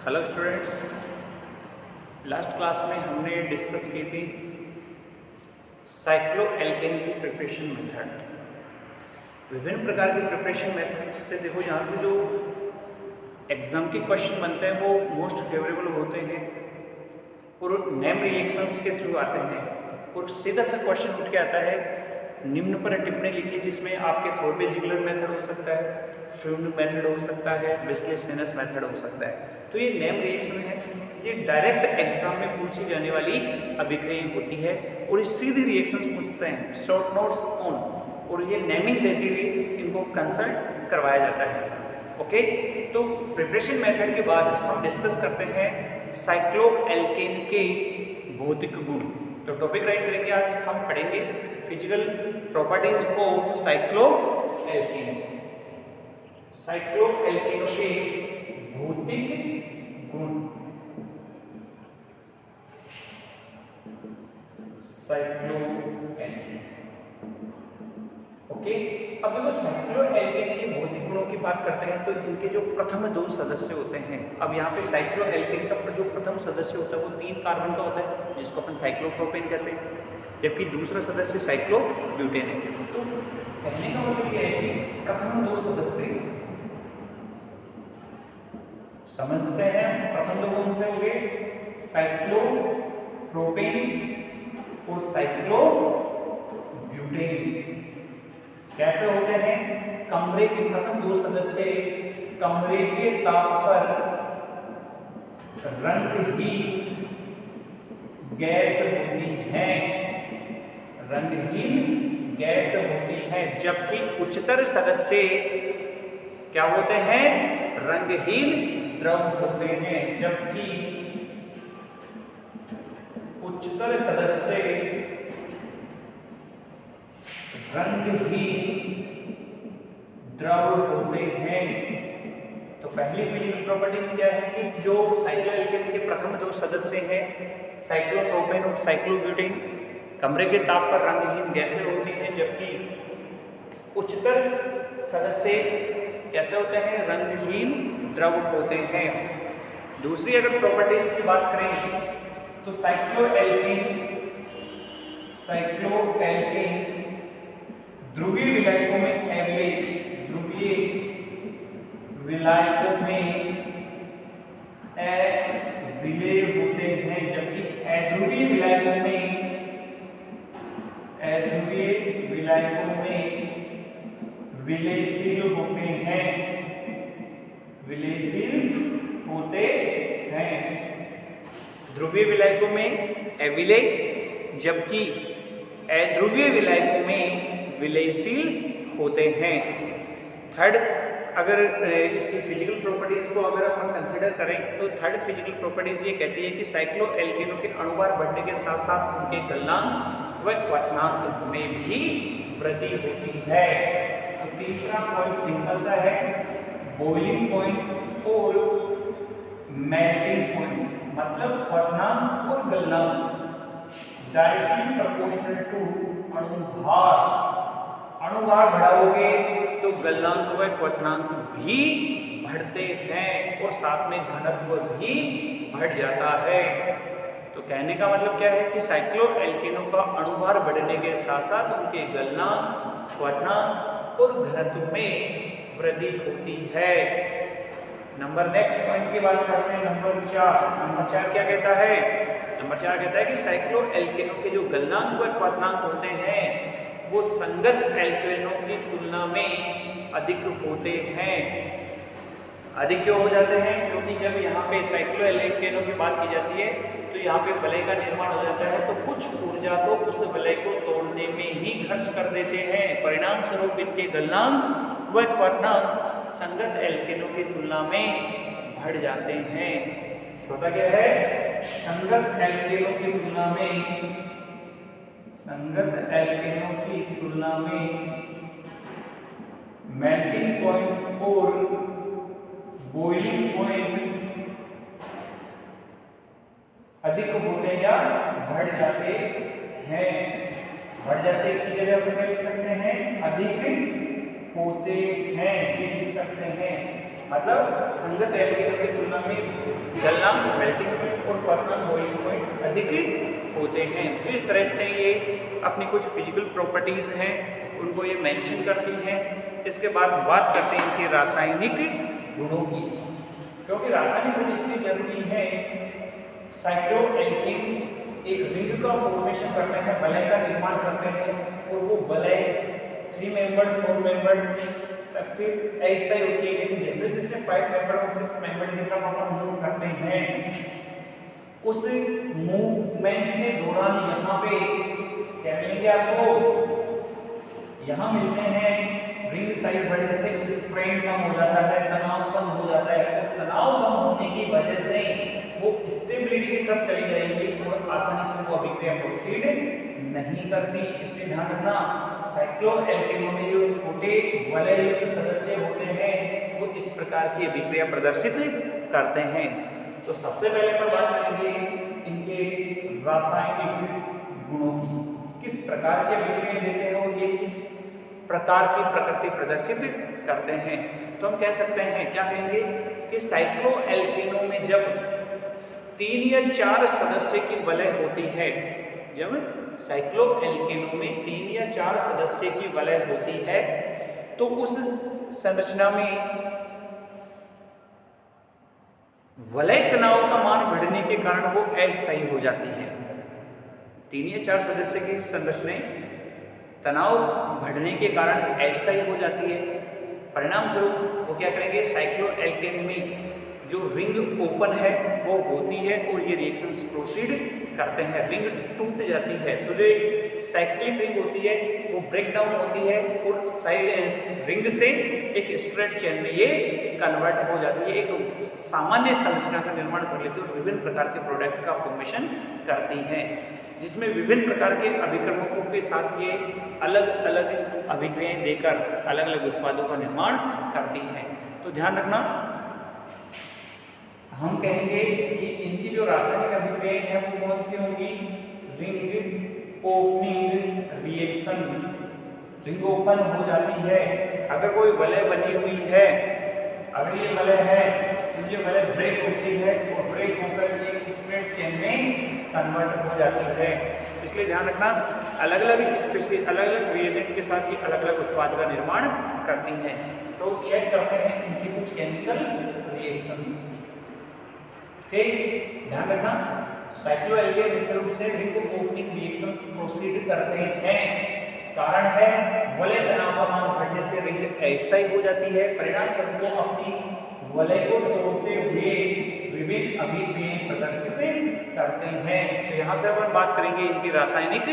Hello students, last class में हमने discuss की थी साइक्लोएल्केन की प्रिपरेशन मेथड। विभिन्न प्रकार के प्रिपरेशन मेथड से देखो, यहाँ से जो एग्जाम के क्वेश्चन बनते हैं वो मोस्ट फेवरेबल होते हैं और नेम रिएक्शंस के थ्रू आते हैं और सीधा सा क्वेश्चन उठ के आता है, निम्न पर टिप्पणी लिखिए जिसमें आपके थोरबे-जिगलर मेथड हो सकता है, फ्यूड मेथड हो सकता है, वेस्ले-स्नेनस मेथड हो सकता है। तो ये नेम रिएक्शन है, ये डायरेक्ट एग्जाम में पूछी जाने वाली अभिक्रिया होती है और ये सीधी रिएक्शंस पूछते हैं, शॉर्ट नोट्स ऑन, और ये नेमिंग देते हुए इनको कंसल्ट करवाया जाता है। ओके, तो प्रिपरेशन मेथड के बाद हम डिस्कस करते हैं साइक्लोएल्केन के भौतिक गुण। तो टॉपिक राइट करेंगे, आज हम पढ़ेंगे फिजिकल प्रॉपर्टीज ऑफ साइक्लोएल्केन। साइक्लोएल्केनों के भौतिक गुण। Cycloalkane, okay. अब देखो, साइक्लोएल्केन के भौतिक गुणों की बात करते हैं तो इनके जो प्रथम दो सदस्य होते हैं, अब यहाँ पे साइक्लोएल्केन का जो प्रथम सदस्य होता है वो 3 कार्बन का होता है जिसको अपन साइक्लोप्रोपेन कहते हैं, जबकि दूसरा सदस्य साइक्लोब्यूटेन है। तो कहने का मतलब यह है कि प्रथम दो सदस्य समझते हैं, प्रथम दो कौन से हो गए, साइक्लोप्रोपेन और साइक्लोब्यूटेन। कैसे होते हैं, कमरे के प्रथम दो सदस्य कमरे के ताप पर रंगहीन गैस होती है, रंगहीन गैस होती है, जबकि उच्चतर सदस्य क्या होते हैं, रंगहीन द्रव होते हैं, जबकि उच्चतर सदस्य रंगहीन द्रव होते हैं। तो पहली फिजिकल प्रॉपर्टीज क्या है कि जो साइक्लोएल्केन के प्रथम दो सदस्य हैं साइक्लोप्रोपेन और साइक्लोब्यूटेन, कमरे के ताप पर रंगहीन गैसें होती हैं, जबकि उच्चतर सदस्य कैसे होते हैं, रंगहीन द्रव होते हैं। दूसरी अगर प्रॉपर्टीज की बात करें तो साइक्लोएल्केन ध्रुवीय विलायकों में एवरेज, ध्रुवीय विलायकों में विलेय होते हैं, जबकि अध्रुवीय विलायकों में विलेयशील होते हैं, विलेयशील होते हैं। ध्रुवीय विलायकों में अविलेय, जबकि अध्रुवीय विलायकों में विलेयशील होते हैं। थर्ड, अगर इसकी फिजिकल प्रॉपर्टीज को अगर हम कंसिडर करें तो थर्ड फिजिकल प्रॉपर्टीज ये कहती है कि साइक्लोएल्केनों के अणुभार बढ़ने के साथ साथ उनके गलनांक व क्वथनांक में भी वृद्धि होती है। तो तीसरा पॉइंट सिंपल सा है, बॉइलिंग पॉइंट और मेल्टिंग पॉइंट, मतलब क्वथनांक और गलनांक डायरेक्टली प्रोपोर्शनल टू अणुभार। अणुभार बढ़ाओगे तो गलनांक व क्वथनांक भी बढ़ते हैं और साथ में घनत्व भी बढ़ जाता है। तो कहने का मतलब क्या है कि साइक्लोएल्केनों का अणुभार बढ़ने के साथ साथ उनके गलनांक, क्वथनांक और घनत्व में वृद्धि होती है। नेक्स्ट पॉइंट की बात करते हैं, नंबर 4 क्या कहता है, नंबर 4 कहता है कि साइक्लोएल्केनों के जो गलनांक व क्वथनांक होते हैं वो संगत एल्केनों की तुलना में अधिक होते हैं। अधिक क्यों हो जाते हैं, क्योंकि जब यहाँ पे साइक्लोएल्केनों की बात की जाती है तो यहाँ पे वलय का निर्माण हो जाता है, तो कुछ ऊर्जा तो उस वलय को तोड़ने में ही खर्च कर देते हैं। परिणाम स्वरूप इनके गलनांक व क्वथनांक संगत एल्केनों की तुलना में बढ़ जाते हैं। छोटा क्या है, संगत एल्केनों की तुलना में, संगत एल्केनों की तुलना में मेल्टिंग पॉइंट और बॉइलिंग पॉइंट अधिक होते या बढ़ जाते हैं। बढ़ जाते की जगह अपन क्या लिख सकते हैं, अधिक होते हैं, ये लिख सकते हैं। मतलब संगत एल्केनों की तुलना में पिघलना मेल्टिंग पॉइंट और पकना बॉइलिंग पॉइंट अधिक होते हैं। तो इस तरह से ये अपनी कुछ फिजिकल प्रॉपर्टीज़ हैं उनको ये मेंशन करती हैं। इसके बाद बात करते हैं इनके रासायनिक गुणों की, क्योंकि रासायनिक गुण इसलिए जरूरी है। साइक्लोएल्केन एक रिंग का फॉर्मेशन करते हैं, वलय का निर्माण करते हैं और वो वलय 3 मेंबर्ड 4 मेंबर्ड तक अस्थायी होती है, लेकिन जैसे जैसे 5 मेंबर और 6 मेंबर की तरफ अपन मूव करते हैं उस मूवमेंट के दौरान यहाँ पे क्या मिलेंगे आपको, यहाँ मिलते हैं रिंग साइज बढ़ने से स्ट्रेन कम हो जाता है, तनाव कम हो जाता है और तनाव कम होने की वजह से वो स्टेबिलिटी की तरफ चली जाएगी और आसानी से वो अभिक्रिया प्रोसीड नहीं करती। इसलिए ध्यान रखना साइक्लोएल्केनों में जो छोटे वलययुक्त सदस्य होते हैं वो इस प्रकार की अभिक्रिया प्रदर्शित करते हैं। तो सबसे पहले पर बात करेंगे इनके रासायनिक गुणों की, किस प्रकार की अभिक्रिया देते हैं और ये किस प्रकार की प्रकृति प्रदर्शित करते हैं। तो हम कह सकते हैं, क्या कहेंगे कि साइक्लोएल्केनों में जब 3 या 4 सदस्य की वलय होती है, जब साइक्लोएल्केनों में 3 या 4 सदस्य की वलय होती है तो उस संरचना में वलय तनाव का मान बढ़ने के कारण वो अस्थायी हो जाती है। 3 या 4 सदस्य की संरचनाएं तनाव बढ़ने के कारण अस्थायी हो जाती है। परिणाम स्वरूप वो क्या करेंगे, साइक्लोएल्केन में जो रिंग ओपन है वो होती है और ये रिएक्शंस प्रोसीड करते हैं, रिंग टूट जाती है। तो जो साइक्लिक रिंग होती है वो ब्रेक डाउन होती है और रिंग से एक स्ट्रेट चेन में ये कन्वर्ट हो जाती है, एक सामान्य संरचना का निर्माण कर लेती है और विभिन्न प्रकार के प्रोडक्ट का फॉर्मेशन करती हैं, जिसमें विभिन्न प्रकार के अभिक्रमकों के साथ ये अलग अलग अभिक्रियाएं देकर अलग अलग उत्पादों का निर्माण करती हैं। तो ध्यान रखना, हम कहेंगे कि इनकी जो रासायनिक अभिक्रियाएं हैं वो कौन सी होंगी, ring opening reaction, ring open हो जाती है। अगर कोई वलय बनी हुई है, अगर ये वलय है तो ये वलय ब्रेक होती है और ब्रेक होकर एक स्ट्रेट चेन में कन्वर्ट हो जाती है। इसलिए ध्यान रखना, अलग अलग स्पेसीज अलग अलग रिएजेंट के साथ ही अलग अलग उत्पाद का निर्माण करती हैं। तो चेक करते हैं इनकी कुछ केमिकल रिएक्शन। ध्यान रखना, साइक्लोएल्केन मुख्य रूप से रिंग ओपनिंग रिएक्शंस प्रोसीड करते हैं। कारण है वलय तनाव का मान बढ़ने से रिंग अस्थायी हो जाती है। परिणाम स्वरूप वो अपनी वलय को तोड़ते हुए विभिन्न अभिक्रियाएं प्रदर्शित करते हैं। तो यहाँ से अपन बात करेंगे इनकी रासायनिक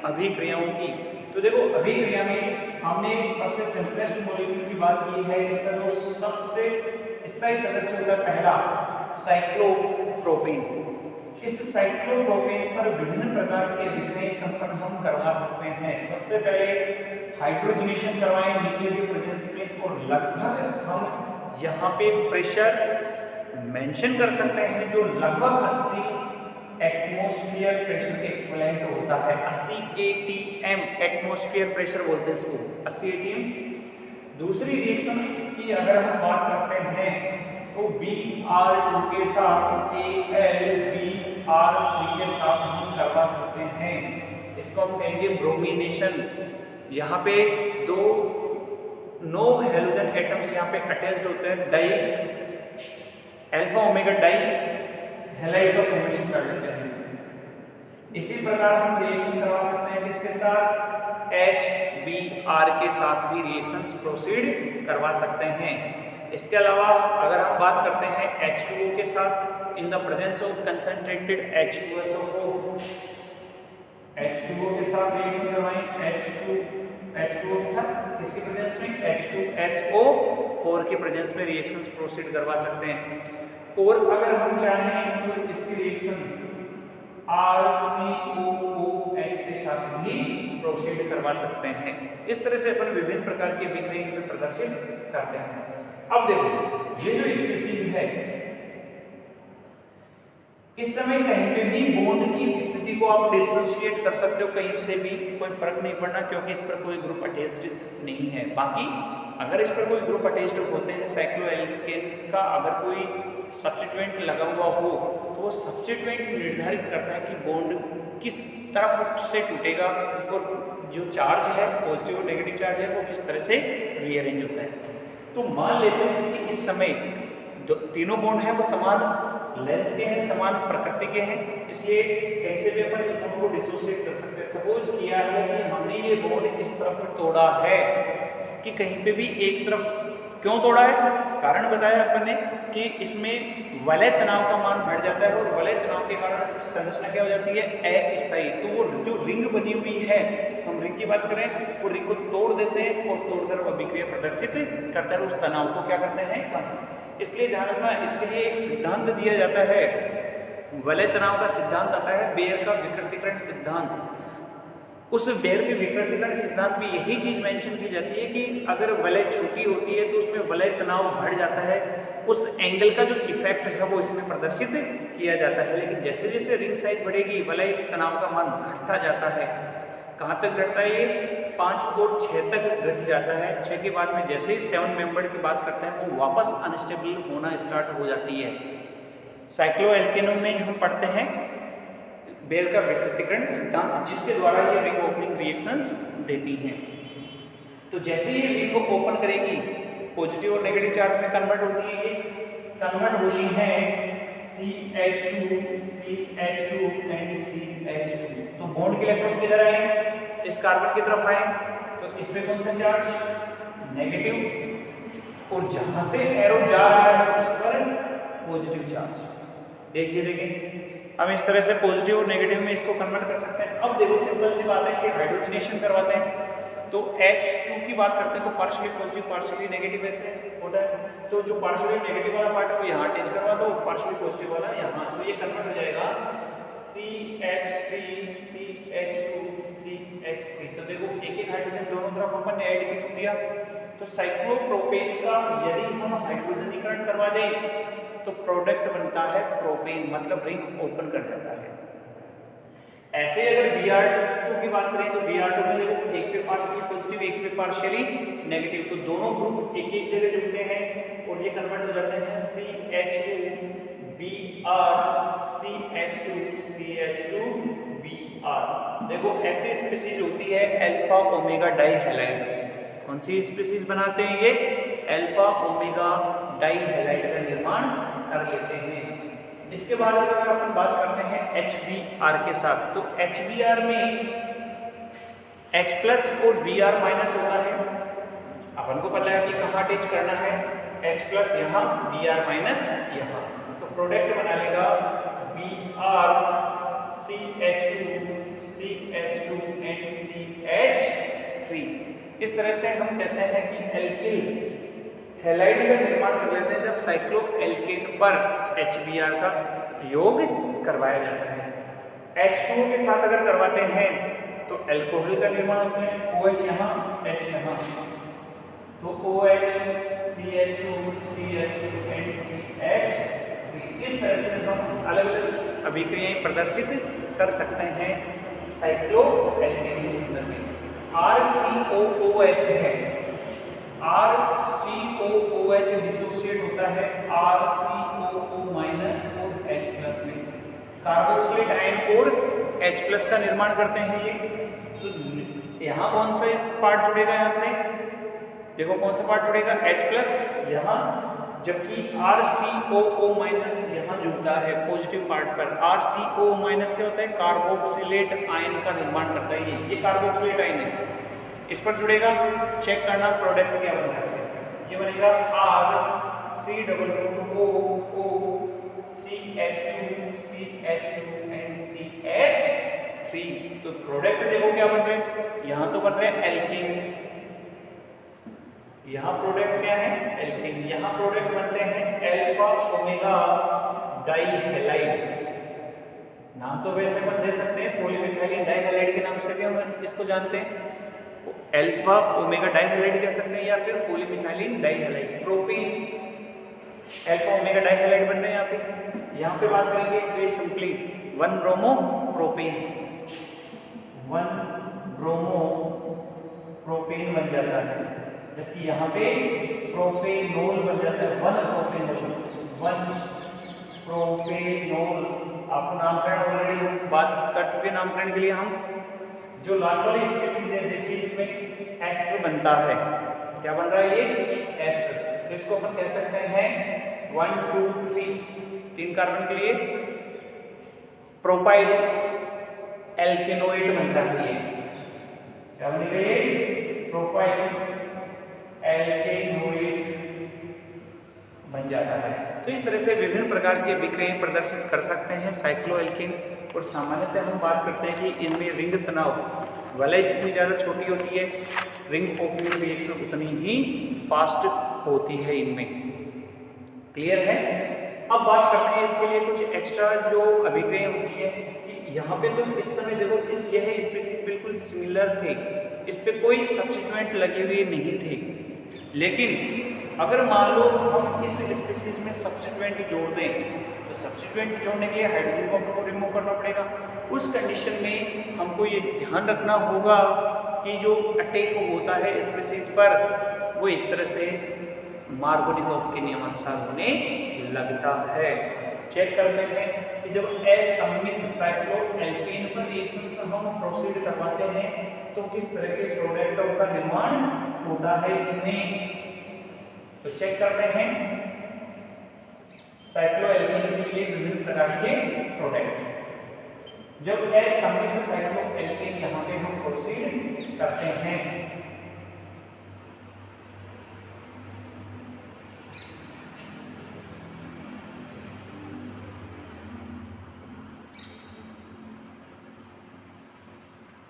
अभिक्रियाओं की। तो देखो, अभिक्रिया में हमने सबसे सिंपलेस्ट मॉलिक्यूल की बात की है। इसका जो सबसे स्थायी सदस्य होता है पहला साइक्लोप्रोपेन। इस साइक्लोप्रोपेन पर विभिन्न प्रकार के अभिक्रियाएं संपन्न हम करवा सकते हैं। सबसे पहले हाइड्रोजनेशन करवाएं निकल के प्रेजेंस में और लगभग हम यहाँ पे प्रेशर मेंशन कर सकते हैं जो लगभग 80 एटमॉस्फेयर प्रेशर के इक्विवेलेंट होता है। 80 atm एटमॉस्फेयर प्रेशर बोलते हैं इसको, 80 atm। दूसरी रिएक्शन की अगर हम बात करते हैं तो Br2 के साथ Al2Br3 के साथ हम करवा सकते हैं। इसको हम कहेंगे ब्रोमिनेशन। यहाँ पे दो नो हेलोजन एटम्स यहाँ पे अटैच्ड होते हैं, di alpha omega di halide का फॉर्मेशन कर लेते हैं। इसी प्रकार हम रिएक्शन करवा सकते हैं किसके साथ, HBr के साथ भी रिएक्शंस प्रोसीड करवा सकते हैं। इसके अलावा अगर हम बात करते हैं H2O के साथ, in the presence of concentrated H2SO H2O के साथ रिएक्शन करवाएं, H2O के साथ किसके प्रेजेंस में, H2SO4 के प्रेजेंस में रिएक्शंस प्रोसीड करवा सकते हैं। और अगर हम चाहें तो इसकी रिएक्शन RCOOH के साथ भी प्रोसीड करवा सकते हैं। इस तरह से अपन विभिन्न प्रकार की अभिक्रियाएं में प्रदर्शित करते हैं। अब देखो, ये जो स्पीशीज है इस समय कहीं पे भी बॉन्ड की स्थिति को आप डिसोशिएट कर सकते हो, कहीं से भी कोई फर्क नहीं पड़ना, क्योंकि इस पर कोई ग्रुप अटैच्ड नहीं है। बाकी अगर इस पर कोई ग्रुप अटैच्ड होते हैं साइक्लोएल्केन का, अगर कोई सब्स्टिट्यूएंट लगा हुआ हो तो वो सब्स्टिट्यूएंट निर्धारित करता है कि बॉन्ड किस तरफ से टूटेगा और जो चार्ज है, पॉजिटिव और नेगेटिव चार्ज है, वो किस तरह से रीअरेंज होता है। तो मान लेते हैं कि इस समय जो तीनों बॉन्ड हैं वो समान लेंथ के हैं, समान प्रकृति के हैं, इसलिए कहीं से भी अपन इस बॉन्ड को डिसोशिएट कर सकते हैं। सपोज किया है कि हमने ये बॉन्ड इस तरफ तोड़ा है कि कहीं पे भी एक तरफ क्यों तोड़ा है, कारण बताया अपन ने कि इसमें वलय तनाव का मान बढ़ जाता है और वलय तनाव के कारण संरचना क्या हो जाती है, अस्थायी। तो वो जो रिंग बनी हुई है, हम रिंग की बात करें, वो रिंग को तोड़ देते हैं और तोड़कर वो अभिक्रिया प्रदर्शित करता है, उस तनाव को क्या करते हैं, कम। इसलिए ध्यान रखना, इसके लिए एक सिद्धांत दिया जाता है, वलय तनाव का सिद्धांत आता है, बेयर का विकृतीकरण सिद्धांत। उस बेयर के विकृतीकरण सिद्धांत में यही चीज मेंशन की जाती है कि अगर वलय छोटी होती है तो उसमें वलय तनाव बढ़ जाता है, उस एंगल का जो इफेक्ट है वो इसमें प्रदर्शित किया जाता है। लेकिन जैसे जैसे रिंग साइज बढ़ेगी वलय तनाव का मान घटता जाता है। कहाँ तक घटता है ये, 5 और 6 तक घट जाता है। 6 के बाद में जैसे ही 7 मेंबर की बात करते हैं वो वापस अनस्टेबल होना स्टार्ट हो जाती है। साइक्लोएल्केनों में हम पढ़ते हैं बेयर का विकृतीकरण सिद्धांत, जिसके द्वारा ये रिंग ओपनिंग रिएक्शंस देती हैं। तो जैसे ही रिंग को ओपन करेगी पॉजिटिव और नेगेटिव चार्ज में कन्वर्ट होती है, ये कन्वर्ट होती है CH2 CH2 एंड CH2। तो बॉन्ड के इलेक्ट्रॉन किधर आए, इस कार्बन की तरफ आए, तो इस पे कौन सा चार्ज, नेगेटिव, और जहां से एरो जा रहा है उस पर पॉजिटिव चार्ज। देखिए हम इस तरह से पॉजिटिव और नेगेटिव में इसको कन्वर्ट कर सकते हैं। अब देखो सिंपल सी बात है कि हाइड्रोजनेशन करवाते हैं तो H2 की बात करते हैं तो पार्शियली पॉजिटिव पार्शियली नेगेटिव होता है। तो जो पार्शियली नेगेटिव वाला पार्ट है वो यहाँ अटैच करवा दो, पार्शियली पॉजिटिव वाला यहाँ, तो ये कन्वर्ट हो जाएगा CH3 CH2 CH3। तो देखो एक एक हाइड्रोजन दोनों तरफ अपन ने ऐड कर दिया। तो साइक्लोप्रोपेन का यदि हम हाइड्रोजनीकरण करवा दें तो प्रोडक्ट बनता है प्रोपेन, मतलब रिंग ओपन कर जाता है। ऐसे अगर Br2 की बात करें तो Br2 में देखो एक पे पार्शियली पॉजिटिव एक पे पार्शियली नेगेटिव, तो दोनों ग्रुप एक एक जगह जुड़ते हैं और ये कन्वर्ट हो जाते हैं CH2 Br CH2 CH2 Br। देखो ऐसी स्पीशीज होती है अल्फा ओमेगा डाइहैलाइड। कौन सी स्पीशीज बनाते हैं ये, अल्फा ओमेगा डाइहैलाइड का निर्माण कर लेते हैं। इसके बाद अगर अपन बात करते हैं HBr के साथ, तो HBr में H+ और Br- होता है। अपन को पता है कि कहाँ अटैच करना है, H+ यहाँ, Br- यहाँ, तो प्रोडक्ट बना लेगा Br CH2 CH2 and CH3। इस तरह से हम कहते हैं कि एल्किल हैलाइड का निर्माण कर लेते हैं जब साइक्लोएल्केन पर HBr का योग करवाया जाता है। H2O के साथ अगर करवाते हैं तो अल्कोहल का निर्माण होता है, OH यहाँ H यहाँ, तो OH CH2 CH2 and CH3। इस तरह से हम अलग अलग अभिक्रियाएं प्रदर्शित कर सकते हैं साइक्लोएल्केन के संदर्भ में। RCOOH है, RCOOH डिसोसिएट होता है RCOO- और H+ में, कार्बोक्सिलेट आयन और H+ का निर्माण करते हैं ये। तो यहाँ कौन सा इस पार्ट जुड़ेगा, यहाँ से देखो कौन सा पार्ट जुड़ेगा, H+ यहाँ, जबकि RCOO- यहाँ जुड़ता है पॉजिटिव पार्ट पर। RCOO- क्या होता है, कार्बोक्सिलेट आयन का निर्माण करता है ये कार्बोक्सिलेट आयन है, इस पर जुड़ेगा। चेक करना प्रोडक्ट क्या बनता है, ये बनेगा RC=OO CH2 CH2 and CH3। तो प्रोडक्ट देखो क्या बन रहे हैं, यहाँ तो बन रहे हैं एल्कीन, यहाँ प्रोडक्ट क्या है, एल्कीन, यहाँ प्रोडक्ट बनते हैं अल्फा ओमेगा डाइहैलाइड। नाम तो वैसे मत दे सकते हैं, पॉलीमिथाइलिन डाइहैलाइड के नाम से भी हम इसको जानते हैं, अल्फा ओमेगा डाइहैलाइड कह सकते हैं या फिर पॉलीमिथाइलिन डाइहैलाइड। प्रोपेन अल्फा ओमेगा डाइहैलाइड बन रहे हैं यहाँ पे, यहाँ पे बात करेंगे तो ये simply 1 bromo propane, 1 bromo propane बन जाता है, जबकि यहाँ पे प्रोपेनोल बन जाता है, 1 प्रोपेनोल, 1 प्रोपेनोल। आपको नामकरण ऑलरेडी बात कर चुके, नामकरण के लिए हम जो लास्ट वाली स्पीशीज है देखिए इसमें एस्टर बनता है, क्या बन रहा है ये एस्टर, तो इसको अपन कह सकते हैं 1 2 3 कार्बन के लिए प्रोपाइल एल्केनोइड बनता है, ये क्या बनेगा ये प्रोपाइल एल्केनोइड बन जाता है। तो इस तरह से विभिन्न प्रकार के विक्रियाएं प्रदर्शित कर सकते हैं साइक्लोएल्केन। और सामान्यतः हम बात करते हैं कि इनमें रिंग तनाव वलय जितनी ज़्यादा छोटी होती है, रिंग ओपनिंग रिएक्शन उतनी ही फास्ट होती है इनमें। क्लियर है? अब बात करते हैं इसके लिए कुछ एक्स्ट्रा जो अभिक्रियाएं होती है कि यहाँ पे तो इस समय देखो यह स्पीशीज बिल्कुल सिमिलर थे, इस पे कोई सब्स्टिट्यूएंट लगे हुए नहीं थे, लेकिन अगर मान लो हम इस स्पीशीज में सब्स्टिट्यूएंट जोड़ दें तो सब्स्टिट्यूएंट जोड़ने के लिए हाइड्रोजन को हमको रिमूव करना पड़ेगा। उस कंडीशन में हमको ये ध्यान रखना होगा कि जो अटैक होता है स्पीशीज पर वो एक तरह से मार्कोनिकोव के नियमानुसार होने लगता है। चेक करते हैं कि जब असममित साइक्लोएल्केन पर रिएक्शन से हम प्रोसीड करवाते हैं तो किस तरह के प्रोडक्टों का निर्माण होता है इनमें। तो चेक करते हैं साइक्लोएल्केन के लिए विभिन्न प्रकार के प्रोडक्ट। जब असममित साइक्लोएल्केन यहाँ पे हम प्रोसीड करते हैं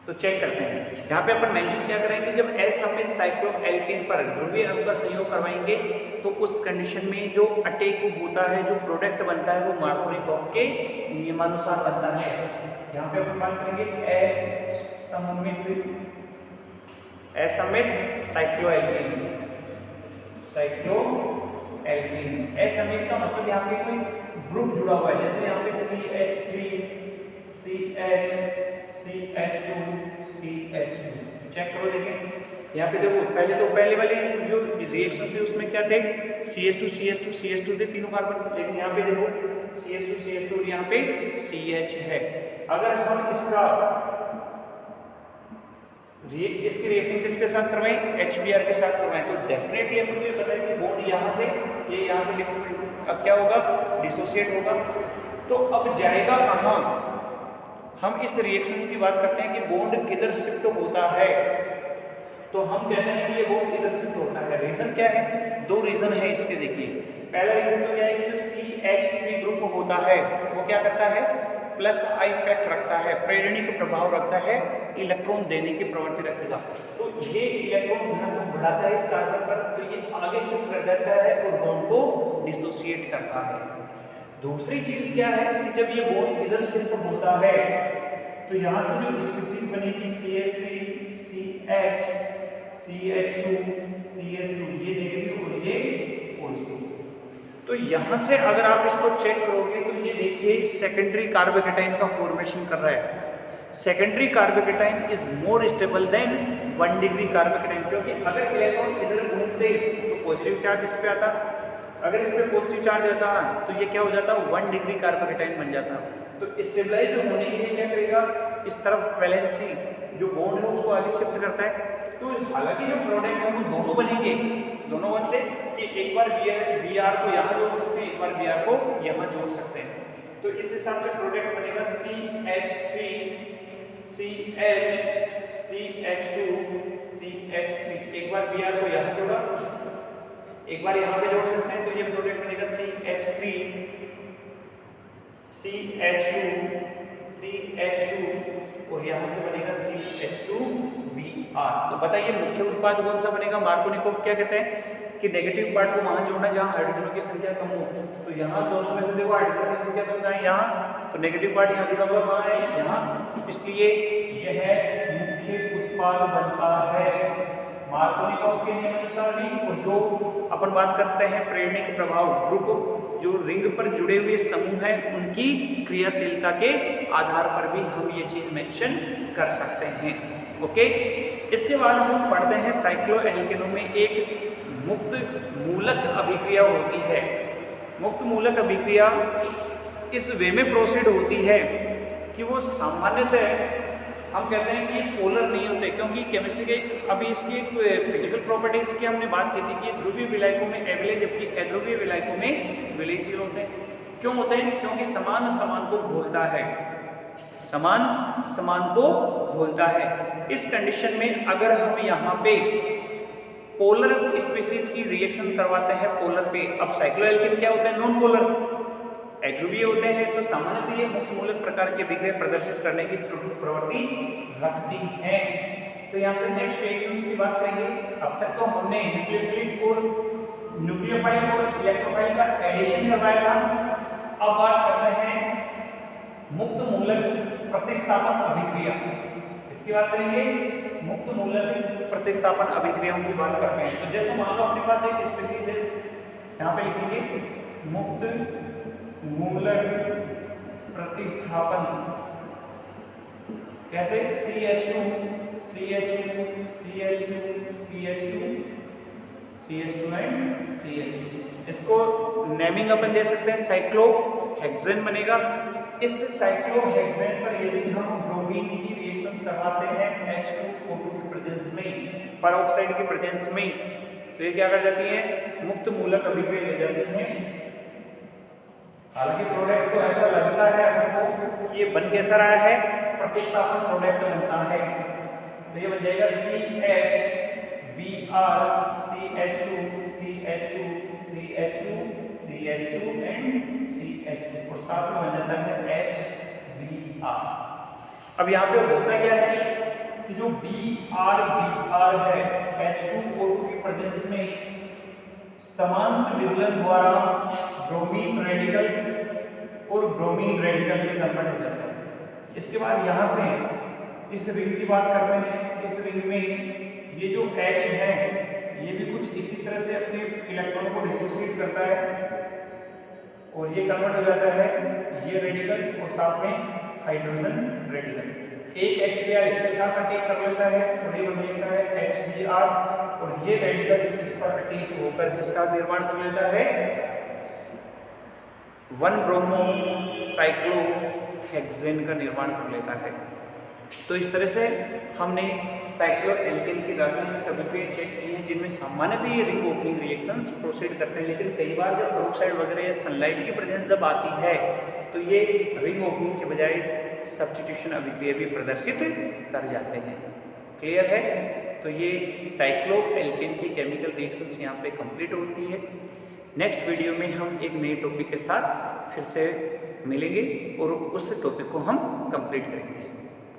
तो चेक करते हैं। यहाँ पे अपन मेंशन क्या करेंगे, जब असममित साइक्लोएल्केन पर ध्रुवीय अणु का संयोग करवाएंगे तो उस कंडीशन में जो अटैक होता है, जो प्रोडक्ट बनता है वो मार्कोनिकोव के नियमानुसार बनता है। यहाँ पे अपन बात करेंगे असममित साइक्लोएल्केन। असममित का मतलब यहाँ पे कोई ग्रुप जुड़ा हुआ है, जैसे यहाँ पे CH3 CH2 CH2। चेक करो, देखिए यहाँ पे देखो पहले वाले जो रिएक्शन थे उसमें क्या थे CH2 थे तीनों कार्बन, लेकिन यहाँ पे देखो CH2 और यहाँ पे CH है। अगर हम इसकी रिएक्शन किसके साथ करवाएं, HBr के साथ करवाएं तो डेफिनेटली हमको ये पता है कि बॉन्ड यहाँ से ये यहाँ से अब क्या होगा, डिसोसिएट होगा। तो अब जाएगा कहाँ, हम इस रिएक्शंस की बात करते हैं कि बॉन्ड किधर शिफ्ट होता है, तो हम कहते हैं कि ये बॉन्ड इधर शिफ्ट होता है। रीजन क्या है, 2 रीजन है इसके। देखिए पहला रीजन तो क्या है कि जो CH3 ग्रुप होता है वो क्या करता है, प्लस आई इफेक्ट रखता है, प्रेरणिक प्रभाव रखता है, इलेक्ट्रॉन देने की प्रवृत्ति रखेगा। तो ये इलेक्ट्रॉन घनत्व बढ़ाता है इस कार्बन पर, तो ये आगे शिफ्ट कर देता है और बॉन्ड को डिसोसिएट करता है। दूसरी चीज क्या है कि जब ये बॉन्ड इधर शिफ्ट होता है तो यहाँ से जो स्पीशीज बनेगी CH3 CH CH2 CH2 ये नेगेटिव और ये पॉजिटिव। तो यहाँ से अगर आप इसको चेक करोगे तो ये देखिए सेकेंडरी कार्बोकेटाइन का फॉर्मेशन कर रहा है। Secondary carbocation is more stable then 1 degree carbocation, क्योंकि अगर इलेक्ट्रॉन इधर घूमते तो पॉजिटिव चार्ज इस पे आता, अगर इस पे पॉजिटिव चार्ज आता तो ये क्या हो जाता, 1 डिग्री कार्बोकेटाइन बन जाता। तो स्टेबलाइज्ड होने के लिए क्या करेगा, इस तरफ वैलेंसी जो बॉन्ड है उसको आगे शिफ्ट करता है। तो हालांकि जो प्रोडक्ट है वो दोनों बनेंगे, दोनों वन से कि एक बार Br को यहाँ जोड़ सकते हैं, एक बार Br को यहाँ जोड़ सकते हैं। तो इस हिसाब से प्रोडक्ट बनेगा CH3 CH CH2 CH3। एक बार Br को यहाँ जोड़ा, एक बार यहाँ पे जोड़ सकते हैं, तो ये प्रोडक्ट बनेगा CH3 CH2 CH2 और यहाँ से बनेगा CH2Br। तो बताइए मुख्य उत्पाद कौन सा बनेगा। मार्कोनिकोव क्या कहते हैं कि नेगेटिव पार्ट को वहां जोड़ना जहां हाइड्रोजनों की संख्या कम हो। तो यहाँ दोनों में से देखो हाइड्रोजन की संख्या कम है यहाँ, तो नेगेटिव पार्ट यहाँ जुड़ा हुआ कहाँ है, यहाँ। इसलिए यह मुख्य उत्पाद बनता है, मार्कोनिकॉफ के नियमानुसार भी, और जो अपन बात करते हैं प्रेरणिक प्रभाव ग्रुप, जो रिंग पर जुड़े हुए समूह हैं उनकी क्रियाशीलता के आधार पर भी हम ये चीज मेंशन कर सकते हैं। ओके, इसके बाद हम पढ़ते हैं साइक्लोएल्केनों में एक मुक्त मूलक अभिक्रिया होती है। मुक्त मूलक अभिक्रिया इस वे में प्रोसीड होती है कि वो सामान्यतः हम कहते हैं कि पोलर नहीं होते, क्योंकि केमिस्ट्री के अभी इसकी एक फिजिकल प्रॉपर्टीज की हमने बात की थी कि ध्रुवीय विलायकों में एविलेय जबकि अध्रुवीय विलायकों में विलयशील होते हैं। क्यों होते हैं? क्योंकि समान समान को घोलता है, समान समान को घोलता है। इस कंडीशन में अगर हम यहाँ पे पोलर स्पीसीज की रिएक्शन करवाते हैं पोलर पे, अब साइक्लोएल्केन क्या होता है? नॉन पोलर अध्रुवीय होते हैं, तो सामान्यतः ये मुक्त मूलक प्रकार के अभिक्रिया प्रदर्शित करने की प्रवृत्ति रखती है। तो यहाँ से नेक्स्ट रिएक्शंस की बात करेंगे। अब तक तो हमने न्यूक्लियोफिलिक और न्यूक्लियोफाइल और इलेक्ट्रोफाइल का एडिशन करवाया था। अब बात करते हैं मुक्त मूलक प्रतिस्थापन अभिक्रिया। इसकी बात करेंगे, मुक्त मूलक प्रतिस्थापन अभिक्रियाओं की बात करते हैं। तो जैसे मान लो अपने पास एक स्पीसीज, यहाँ पे लिखेंगे मुक्त मूलक प्रतिस्थापन, कैसे? CH2 CH2 CH2 CH2 CH2 and CH2। इसको नेमिंग अपन दे सकते हैं साइक्लोहेक्सेन बनेगा। इस साइक्लोहेक्सेन पर यदि हम ब्रोमीन की रिएक्शन करवाते हैं H2O2 की प्रेजेंस में, पेरोक्साइड की प्रेजेंस में, तो ये क्या कर जाती है? मुक्त मूलक अभिक्रिया ले जाती है। हालांकि प्रोडक्ट तो ऐसा लगता है हमको कि ये बन कैसा रहा है? प्रतिस्थापन प्रोडक्ट बनता है। तो ये बन जाएगा CHBr CH2 CH2 CH2 CH2 and CH2, और साथ में बन जाता है HBr। अब यहाँ पे होता क्या है कि जो BR है H2O2 की प्रेजेंस में समान विदलन द्वारा ब्रोमीन रेडिकल और ब्रोमीन रेडिकल में कन्वर्ट हो जाता है। इसके बाद यहाँ से इस रिंग की बात करते हैं। इस रिंग में ये जो H है ये भी कुछ इसी तरह से अपने इलेक्ट्रॉन को डिसोसिएट करता है और ये कन्वर्ट हो जाता है ये रेडिकल और साथ में हाइड्रोजन रेडिकल। एक HBr इसके साथ अटैक कर लेता है और ये बन जाता है HBr, और ये रेडिकल्स इस पर अटैच होकर किसका निर्माण कर लेता है? 1-ब्रोमो साइक्लोहेक्सेन का निर्माण कर लेता है। तो इस तरह से हमने साइक्लोएल्केन की रासायनिक अभिक्रिया चेक की है जिनमें सामान्यतः ये रिंग ओपनिंग रिएक्शंस प्रोसीड करते हैं, लेकिन कई बार जब पेरोक्साइड वगैरह या सनलाइट की प्रेजेंस जब आती है तो ये रिंग ओपनिंग के बजाय सब्स्टिट्यूशन अभिक्रिया भी प्रदर्शित कर जाते हैं। क्लियर है? तो ये साइक्लोएल्केन की केमिकल रिएक्शंस यहाँ पे कंप्लीट होती है। नेक्स्ट वीडियो में हम एक नए टॉपिक के साथ फिर से मिलेंगे और उस टॉपिक को हम कंप्लीट करेंगे।